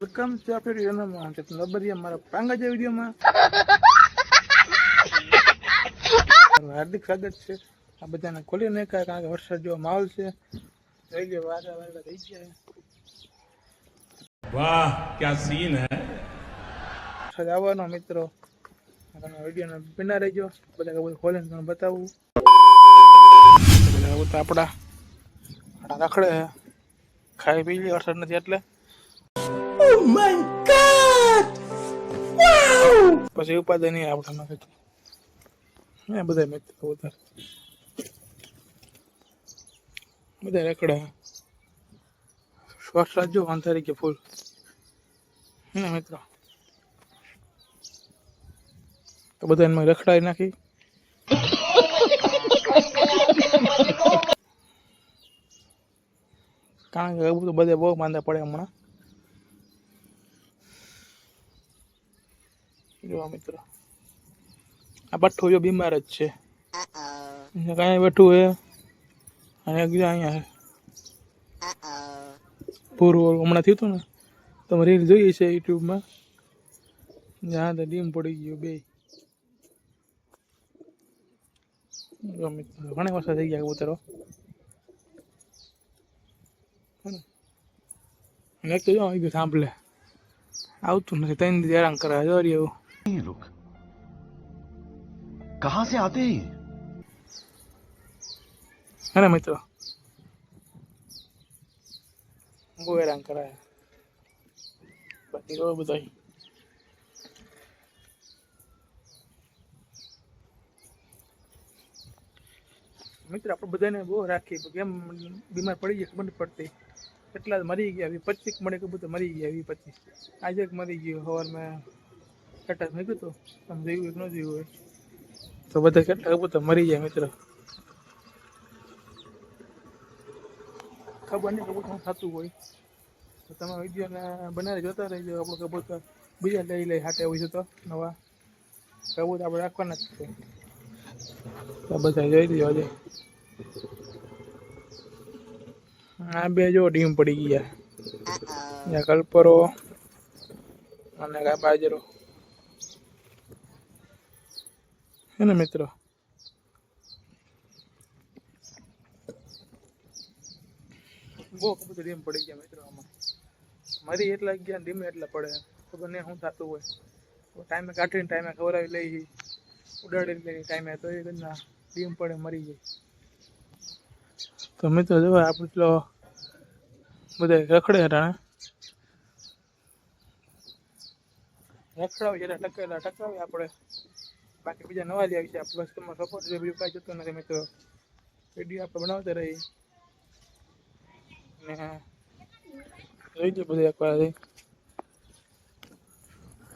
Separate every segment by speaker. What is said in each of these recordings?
Speaker 1: Welcome છે આપણે વિડીયોમાં લબરિયા મારા પાંગા જે વિડીયોમાં હાર્દિક સ્વાગત છે. આ બધાને ખોલી નાખ્યા કારણ કે વરસાદ જેવો માહોલ છે. જોઈ લો વાદળા વાદળા થઈ ગયા.
Speaker 2: વાહ ક્યા સીન હે.
Speaker 1: વરસાદ આવવાનો મિત્રો, વિડીયોને બના રહેજો. બધા બધું ખોલીને તમને બતાવું. બધા આપણા રખડે ખાઈ પી લે, વરસાદ નથી એટલે. Oh my God! Wow! પછી ઉપાધિ નહીં આપણા નથી. બધા મિત્રો બધા રખડે. વરસાદ જો અંધારી કે ફૂલ ને મિત્રો, તો બધા એમાં રખડાઈ નાખી. કારણ કે એવું તો બધે બહુ માંદા પડે હમણાં. જો મિત્રો આ બઠ્ઠું જો બીમાર જ છે. કઈ બેઠું હે અને અહીંયા પૂરું હમણાં થયું હતું ને, તમે રીલ જોઈ છે યુટ્યુબમાં. જ્યાં તો ડીમ પડી ગયો બે. મિત્રો ઘણા વર્ષ થઈ ગયા કબૂતરો. એક તો જો આવી ગયું સાંભળે આવતું નથી, 3 દિવસ હેરાન કરે. જો એવું
Speaker 3: कहां से आते हैं
Speaker 1: है ना મિત્રો, બહુ હેરાન કરાય. બાકી તો બધા મિત્રો આપણે બધાને બહુ રાખીએ, કેમ બીમાર પડી ગયા ખબર નથી પડતી. કેટલા મરી ગયા, 25 મળે કબૂતર મરી ગયા. 25 આજે એક મરી ગયો સવારમાં સ્ટેટસ મૂક્યું હતું, તમે જોયું ન જોયું હોય તો બધા કેટલા કબૂતર મરી જાય મિત્રો. ખબર નહીં કબૂતર થતું હોય તો તમે વિડીયોને બનાવી જોતા રહેજો. આપણું કબૂતર બીજા લઈ હાટે હોય છે તો નવા કબૂતર આપણે રાખવાના જ છે. તો બધા જોઈ દો આજે. આ બે જો ડીમ પડી ગયા, કલ્પરો અને બાજરો હે ને મિત્રો. બહુ કબૂતર ડીમ પડી ગયા મિત્રો. આમાં મરી એટલા ગયા, ડીમ એટલા પડે. ખબર નહીં શું થતું હોય. ટાઈમે કાઢીને ટાઈમે ખવડાવી લઈ, ઉડાડી લઈ ટાઈમે, તો એ રીતના ડીમ પડે મરી જાય. તો મિત્રો જો આપણે તો બધા રખડે હતા, રખડાવી જરા ટકાવી આપણે. બાકી બીજા નવા લઈ આવી છે. બસ તમારો સપોર્ટ છે, બીજું કાંઈ જતું નથી મિત્રો. વિડીયો આપણે બનાવતા રહી ને જોઈ દો બધા એકવાર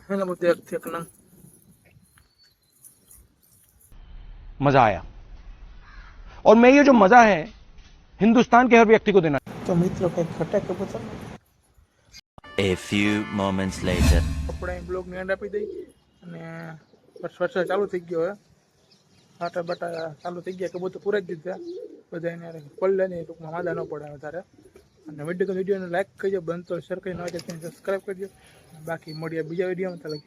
Speaker 1: એને બધું એક નંગ.
Speaker 3: मजा आया और मैं ये जो मजा है हिंदुस्तान के हर व्यक्ति को देना.
Speaker 1: તો મિત્રો કંઈક ખટા કબૂતર.
Speaker 4: A few moments later.
Speaker 1: આપણે બ્લોગની એન્ડ આપી દઈ અને વરસાદ ચાલુ થઈ ગયો હવે. આટા બાટા ચાલુ થઈ ગયા, કબૂતર પૂરા જ દીધા બધા. એને પલ્લે નહીં, ટૂંકમાં માદા ન પડે વધારે. અને વિડીયોને લાઈક કરજો, બંધ તો શેર કરીને સબસ્ક્રાઈબ કરજો. બાકી મળીએ બીજા વિડીયોમાં.